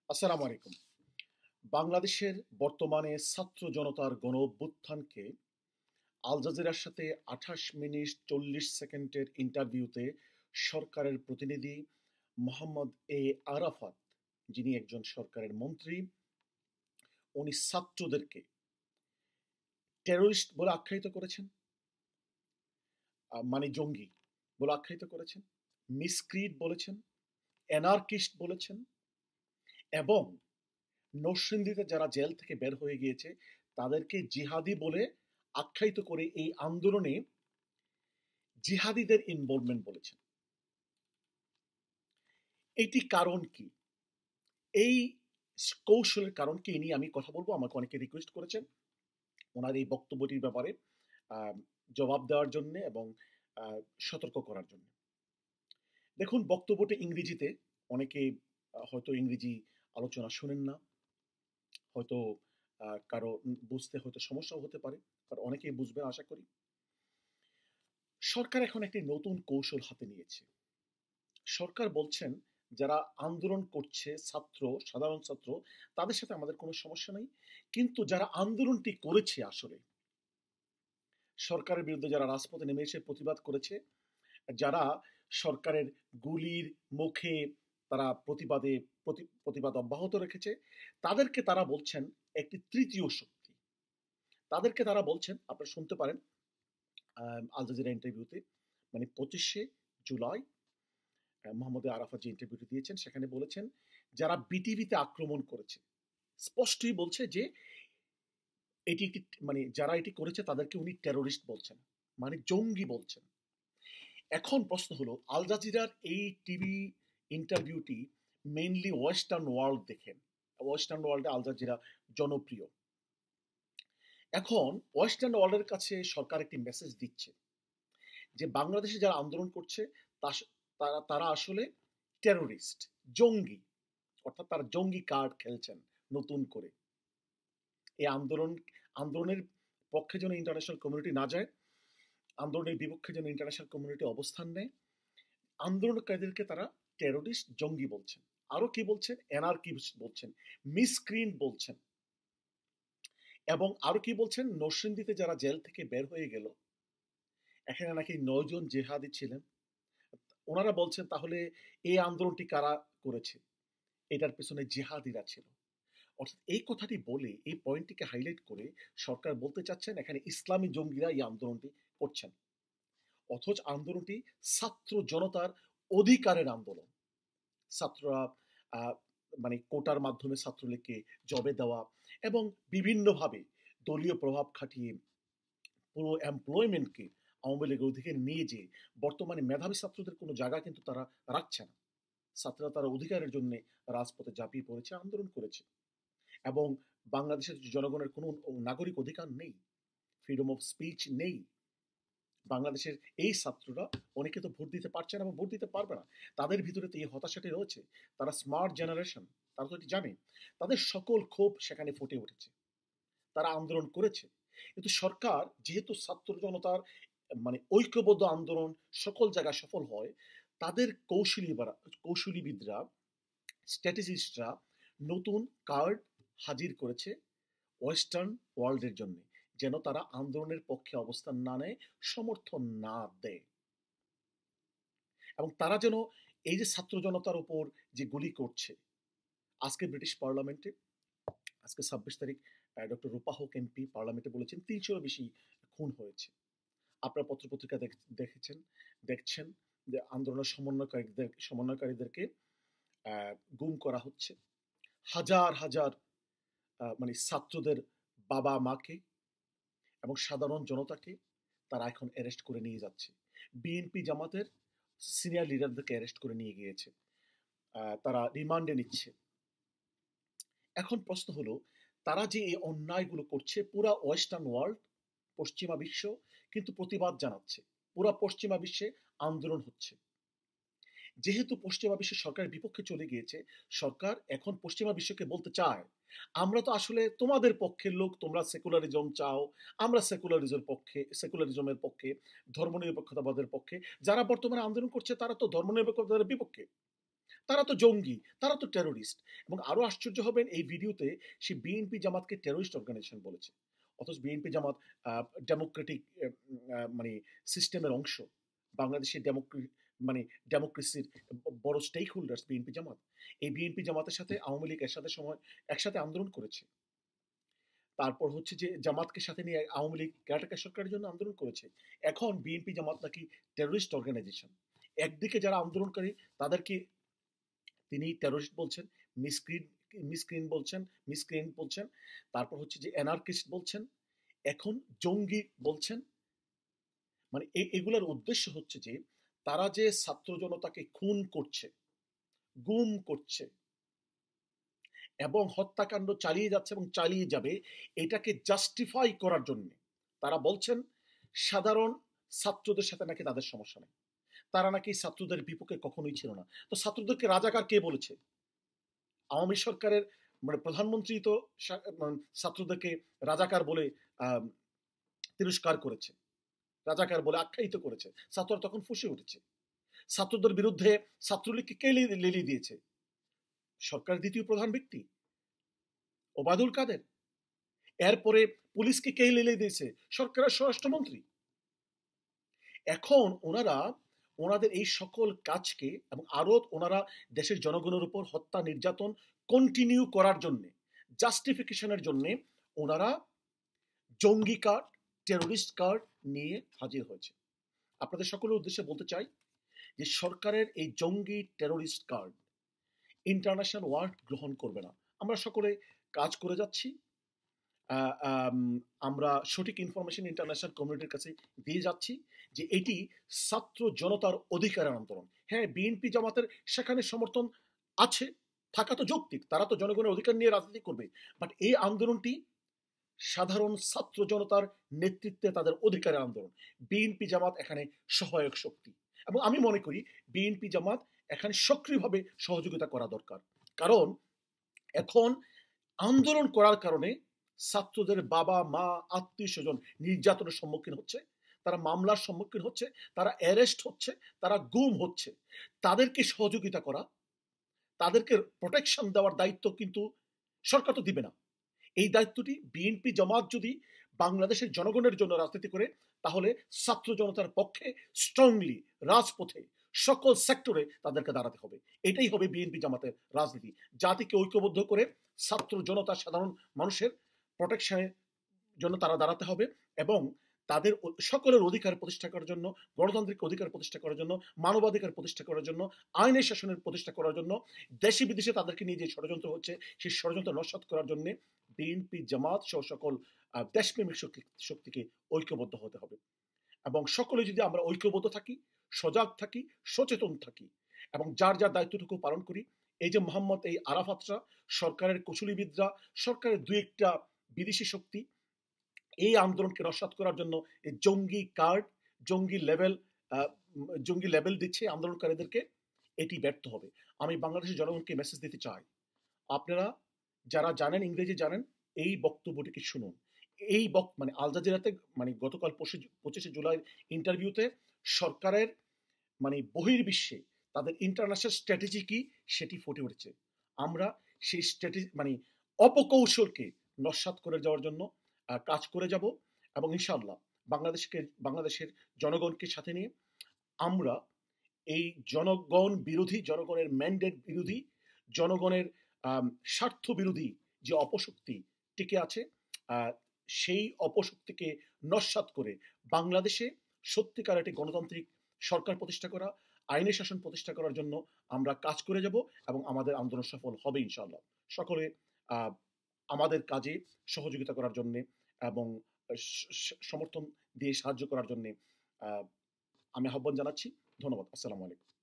আসসালামু আলাইকুম। বাংলাদেশের বর্তমানে ছাত্র জনতার গণ অভ্যুত্থানকে আল জাজিরার সাথে ২৮ মিনিট ৪০ সেকেন্ডের ইন্টারভিউতে সরকারের প্রতিনিধি মোহাম্মদ এ আরাফাত, যিনি একজন সরকারের মন্ত্রী, উনি ছাত্রদেরকে টেরোরিস্ট বলে আখ্যায়িত করেছেন, মানে জঙ্গি বলে আখ্যায়িত করেছেন, মিসক্রিট বলেছেন, অ্যানার্কিস্ট বলেছেন এবং নরসিংদীতে যারা জেল থেকে বের হয়ে গিয়েছে তাদেরকে জিহাদি বলে আখ্যায়িত করে এই আন্দোলনে জিহাদিদের ইনভলভমেন্ট বলেছেন। এটি কারণ কি? এই কৌশলের কারণ কি নিয়ে আমি কথা বলবো। আমাকে অনেকে রিকোয়েস্ট করেছেন ওনার এই বক্তব্যটির ব্যাপারে আহ, জবাব দেওয়ার জন্য এবং সতর্ক করার জন্য। দেখুন, বক্তব্যটি ইংরেজিতে, অনেকে হয়তো ইংরেজি আলোচনা শুনেন না, হয়তো কারো বুঝতে হয়তো সমস্যাও হতে পারে, আর অনেকেই বুঝবেন আশা করি। সরকার এখন একটি নতুন কৌশল হাতে নিয়েছে। সরকার বলছেন যারা আন্দোলন করছে ছাত্র, সাধারণ ছাত্র, তাদের সাথে আমাদের কোনো সমস্যা নেই, কিন্তু যারা আন্দোলনটি করেছে আসলে সরকারের বিরুদ্ধে, যারা রাজপথে নেমে এসে প্রতিবাদ করেছে, যারা সরকারের গুলির মুখে তারা প্রতিবাদ অব্যাহত রেখেছে, তাদেরকে তারা বলছেন একটি তৃতীয় শক্তি। তাদেরকে তারা বলছেন, আপনারা শুনতে পারেন আল জাজিরা ইন্টারভিউতে, মানে 25শে জুলাই মোহাম্মদ আরাফাত যে ইন্টারভিউটি দিয়েছেন সেখানে বলেছেন যারা বিটিভিতে আক্রমণ করেছে, স্পষ্টই বলছে যে এটি একটি, মানে যারা এটি করেছে তাদেরকে উনি টেরোরিস্ট বলছেন, মানে জঙ্গি বলছেন। এখন প্রশ্ন হলো, আল জাজিরার এই টিভি ইন্টারভিউটি মেইনলি ওয়েস্টার্ন ওয়ার্ল্ড দেখেন, ওয়েস্টার্ন ওয়ার্ল্ডে আল জাজিরা জনপ্রিয়। এখন ওয়েস্টার্ন ওয়ার্ল্ডের কাছে সরকার একটি মেসেজ দিচ্ছে যে বাংলাদেশে যারা আন্দোলন করছে তারা তারা আসলে টেরোরিস্ট, জঙ্গি, অর্থাৎ তারা জঙ্গি কার্ড খেলছেন নতুন করে। এই আন্দোলনের পক্ষে যেন ইন্টারন্যাশনাল কমিউনিটি না যায়, আন্দোলনের বিপক্ষে যেন ইন্টারন্যাশনাল কমিউনিটি অবস্থান নেয়। আন্দোলনকারীদেরকে তারা টেরোরিস্ট, জঙ্গি বলছেন। আরো কি বলছেন? অ্যানার্কিস্ট বলছেন, মিসক্রিয়েন্ট বলছেন, এবং আরো কি বলছেন? নরসিংদীতে যারা জেল থেকে বের হয়ে গেল, এখানে নাকি 9 জন জেহাদি ছিলেন, ওনারা বলছেন তাহলে এই আন্দোলনটি কারা করেছে? এটার পেছনে জেহাদিরা ছিল। অর্থাৎ এই কথাটি বলে, এই পয়েন্টটিকে হাইলাইট করে সরকার বলতে চাচ্ছেন এখানে ইসলামী জঙ্গিরা এই আন্দোলনটি করছেন। অথচ আন্দোলনটি ছাত্র জনতার অধিকারের আন্দোলন। ছাত্ররা আহ, মানে কোটার মাধ্যমে ছাত্রলীগকে জবে দেওয়া এবং বিভিন্নভাবে দলীয় প্রভাব খাটিয়ে পুরো এমপ্লয়মেন্টকে আওয়ামী লীগের অধিকে নিয়ে যেয়ে বর্তমানে মেধাবী ছাত্রদের কোনো জায়গা কিন্তু তারা রাখছে না। ছাত্ররা তারা অধিকারের জন্য রাজপথে ঝাঁপিয়ে পড়েছে, আন্দোলন করেছে, এবং বাংলাদেশের জনগণের কোনো নাগরিক অধিকার নেই, ফ্রিডম অফ স্পিচ নেই। বাংলাদেশের এই ছাত্ররা অনেকে তো ভোট দিতে পারছে না এবং ভোট দিতে পারবে না, তাদের ভিতরে তো এই হতাশাটি রয়েছে। তারা স্মার্ট জেনারেশন, তারা তো এটি জানে, তাদের সকল ক্ষোভ সেখানে ফুটে উঠেছে, তারা আন্দোলন করেছে। কিন্তু সরকার যেহেতু ছাত্র জনতার মানে ঐক্যবদ্ধ আন্দোলন সকল জায়গায় সফল হয়, তাদের কৌশলীবিদরা, স্ট্র্যাটেজিস্টরা নতুন কার্ড হাজির করেছে ওয়েস্টার্ন ওয়ার্ল্ডের জন্য, যেন তারা আন্দোলনের পক্ষে অবস্থান না নেয়, সমর্থন না দেয়, এবং তারা যেন এই যে ছাত্র জনতার উপর যে গুলি করছে। আজকে ব্রিটিশ পার্লামেন্টে, আজকে 26 তারিখ, ডক্টর রূপা হোক এমপি পার্লামেন্টে বলেছেন 300-এরও বেশি খুন হয়েছে। আপনার পত্রপত্রিকা দেখছেন যে আন্দোলনের সমন্বয়কারীদেরকে গুম করা হচ্ছে। হাজার হাজার মানে ছাত্রদের বাবা মাকে এবং সাধারণ জনতাকে তারা এখন অ্যারেস্ট করে নিয়ে যাচ্ছে। বিএনপি জামাতের সিনিয়র লিডারদেরকে অ্যারেস্ট করে নিয়ে গিয়েছে, তারা রিমান্ডে নিচ্ছে। এখন প্রশ্ন হলো, তারা যে এই অন্যায়গুলো করছে, পুরা ওয়েস্টার্ন ওয়ার্ল্ড, পশ্চিমা বিশ্ব কিন্তু প্রতিবাদ জানাচ্ছে, পুরা পশ্চিমা বিশ্বে আন্দোলন হচ্ছে। যেহেতু পশ্চিমা বিশ্ব সরকারের বিপক্ষে চলে গিয়েছে, সরকার এখন পশ্চিমা বিশ্বকে বলতে চায় আমরা তো আসলে তোমাদের পক্ষের লোক, তোমরা সেকুলারিজম চাও, আমরা সেকুলারিজমের পক্ষে, ধর্মনিরপেক্ষতাবাদের পক্ষে। যারা বর্তমানে আন্দোলন করছে তারা তো ধর্মনিরপেক্ষতার বিপক্ষে, তারা তো জঙ্গি, তারা তো টেরোরিস্ট। এবং আরো আশ্চর্য হবেন, এই ভিডিওতে সে বিএনপি জামাতকে টেরোরিস্ট অর্গানাইজেশন বলেছে, অথচ বিএনপি জামাত ডেমোক্রেটিক মানে সিস্টেমের অংশ। বাংলাদেশের মানে ডেমোক্রেসির বড় স্টেক হোল্ডার্স বিএনপি জামাত। এই বিএনপি জামাতের সাথে আওয়ামী লীগ একসাথে আন্দোলন করেছে। তারপর হচ্ছে যে জামাতকে সাথে নিয়ে আওয়ামী লীগ কেয়ারটেকার সরকারের জন্য আন্দোলন করেছে। এখন বিএনপি জামাত নাকি টেরোরিস্ট অর্গানাইজেশন। একদিকে যারা আন্দোলনকারী তাদেরকে তিনি টেরোরিস্ট বলছেন, মিসক্রিন বলছেন, তারপর হচ্ছে যে অ্যানার্কিস্ট বলছেন, এখন জঙ্গি বলছেন। মানে এগুলোর উদ্দেশ্য হচ্ছে যে তারা যে ছাত্র জনতাকে খুন করছে, গুম করছে এবং হত্যাকাণ্ড চালিয়ে যাচ্ছে এবং চালিয়ে যাবে, এটাকে জাস্টিফাই করার জন্য তারা বলছেন সাধারণ ছাত্রদের সাথে নাকি তাদের সমস্যা নেই, তারা নাকি ছাত্রদের বিপক্ষে কখনোই ছিল না। তো ছাত্রদেরকে রাজাকার কে বলেছে? আওয়ামী সরকারের মানে প্রধানমন্ত্রী তো ছাত্রদেরকে রাজাকার বলে তিরস্কার করেছে, রাজাকার বলে আখ্যায়িত করেছে। ছাত্ররা তখন ফুঁসে উঠেছে। ছাত্রদের বিরুদ্ধে ছাত্রলীগকে কে লেলিয়ে দিয়েছে? সরকারের দ্বিতীয় প্রধান ব্যক্তি ওবায়দুল কাদের। এরপরে পুলিশকে কে লেলিয়ে দিয়েছে? সরকারের স্বরাষ্ট্রমন্ত্রী। এখন ওনাদের এই সকল কাজকে এবং আরো ওনারা দেশের জনগণের উপর হত্যা নির্যাতন কন্টিনিউ করার জন্য, জাস্টিফিকেশনের জন্য ওনারা জঙ্গি কার্ড, টেরোরিস্ট কার্ড নিয়ে হাজির হয়েছে। আপনাদের সকলের উদ্দেশ্যে বলতে চাই যে সরকারের এই জঙ্গি টেরোরিস্ট কার্ড ইন্টারন্যাশনাল ওয়ার্ল্ড গ্রহণ করবে না। আমরা সকলে কাজ করে যাচ্ছি, আমরা সঠিক ইনফরমেশন ইন্টারন্যাশনাল কমিউনিটির কাছে দিয়ে যাচ্ছি যে এটি ছাত্র জনতার অধিকারের আন্দোলন। হ্যাঁ, বিএনপি জামাতের সেখানে সমর্থন আছে, থাকা তো যৌক্তিক, তারা তো জনগণের অধিকার নিয়ে রাজনীতি করবে। বাট এই আন্দোলনটি সাধারণ ছাত্র জনতার নেতৃত্বে তাদের অধিকারের আন্দোলন। বিএনপি জামাত এখানে সহায়ক শক্তি এবং আমি মনে করি বিএনপি জামাত এখানে সক্রিয়ভাবে সহযোগিতা করা দরকার। কারণ এখন আন্দোলন করার কারণে ছাত্রদের বাবা মা আত্মীয় স্বজন নির্যাতনের সম্মুখীন হচ্ছে, তারা মামলার সম্মুখীন হচ্ছে, তারা অ্যারেস্ট হচ্ছে, তারা গুম হচ্ছে। তাদেরকে সহযোগিতা করা, তাদেরকে প্রোটেকশন দেওয়ার দায়িত্ব কিন্তু সরকার তো দিবে না। এই দায়িত্বটি বিএনপি জামাত যদি বাংলাদেশের জনগণের জন্য রাজনীতি করে, তাহলে ছাত্র জনতার পক্ষে স্ট্রংলি রাজপথে সকল সেক্টরে তাদেরকে দাঁড়াতে হবে। এটাই হবে বিএনপি জামাতের রাজনীতি। জাতিকে ঐক্যবদ্ধ করে ছাত্র জনতা সাধারণ মানুষের প্রোটেকশনের জন্য তারা দাঁড়াতে হবে এবং তাদের সকলের অধিকার প্রতিষ্ঠা করার জন্য, গণতান্ত্রিক অধিকার প্রতিষ্ঠা করার জন্য, মানবাধিকার প্রতিষ্ঠা করার জন্য, আইনের শাসনের প্রতিষ্ঠা করার জন্য, দেশে বিদেশে তাদেরকে নিয়ে যে ষড়যন্ত্র হচ্ছে সেই ষড়যন্ত্র নস্যাৎ করার জন্য বিএনপি জামাত সহ সকল দেশপ্রেমিক শক্তিকে ঐক্যবদ্ধ হতে হবে। এবং সকলে যদি আমরা ঐক্যবদ্ধ থাকি, সজাগ থাকি, সচেতন থাকি এবং যার যার দায়িত্বটুকু পালন করি, এই যে মোহাম্মদ এই আরাফাতরা, সরকারের কুশলীবিদরা, সরকারের দুই একটা বিদেশি শক্তি এই আন্দোলনকে নস্যাৎ করার জন্য এই জঙ্গি কার্ড, জঙ্গি লেভেল দিচ্ছে আন্দোলনকারীদেরকে, এটি ব্যর্থ হবে। আমি বাংলাদেশের জনগণকে মেসেজ দিতে চাই, আপনারা যারা জানেন, ইংরেজি জানেন, এই বক্তব্যটিকে শুনুন। এই মানে আল জাজিরাতে মানে গতকাল 25শে জুলাই ইন্টারভিউতে সরকারের মানে বহির্বিশ্বে তাদের ইন্টারন্যাশনাল স্ট্র্যাটেজি কি সেটি ফুটে উঠেছে। আমরা সেই স্ট্র্যাটেজি মানে অপকৌশলকে নস্যাৎ করে যাওয়ার জন্য কাজ করে যাব এবং ইনশাআল্লাহ বাংলাদেশের জনগণকে সাথে নিয়ে আমরা এই জনগণ বিরোধী, জনগণের ম্যান্ডেট বিরোধী, জনগণের স্বার্থ বিরোধী যে অপশক্তি টিকে আছে, সেই অপশক্তিকে নস্যাৎ করে বাংলাদেশে সত্যিকার একটি গণতান্ত্রিক সরকার প্রতিষ্ঠা করা, আইনের শাসন প্রতিষ্ঠা করার জন্য আমরা কাজ করে যাব এবং আমাদের আন্দোলন সফল হবে ইনশাআল্লাহ। সকলে আমাদের কাজে সহযোগিতা করার জন্য এবং সমর্থন দিয়ে সাহায্য করার জন্য আমি আহ্বান জানাচ্ছি। ধন্যবাদ। আসসালামু আলাইকুম।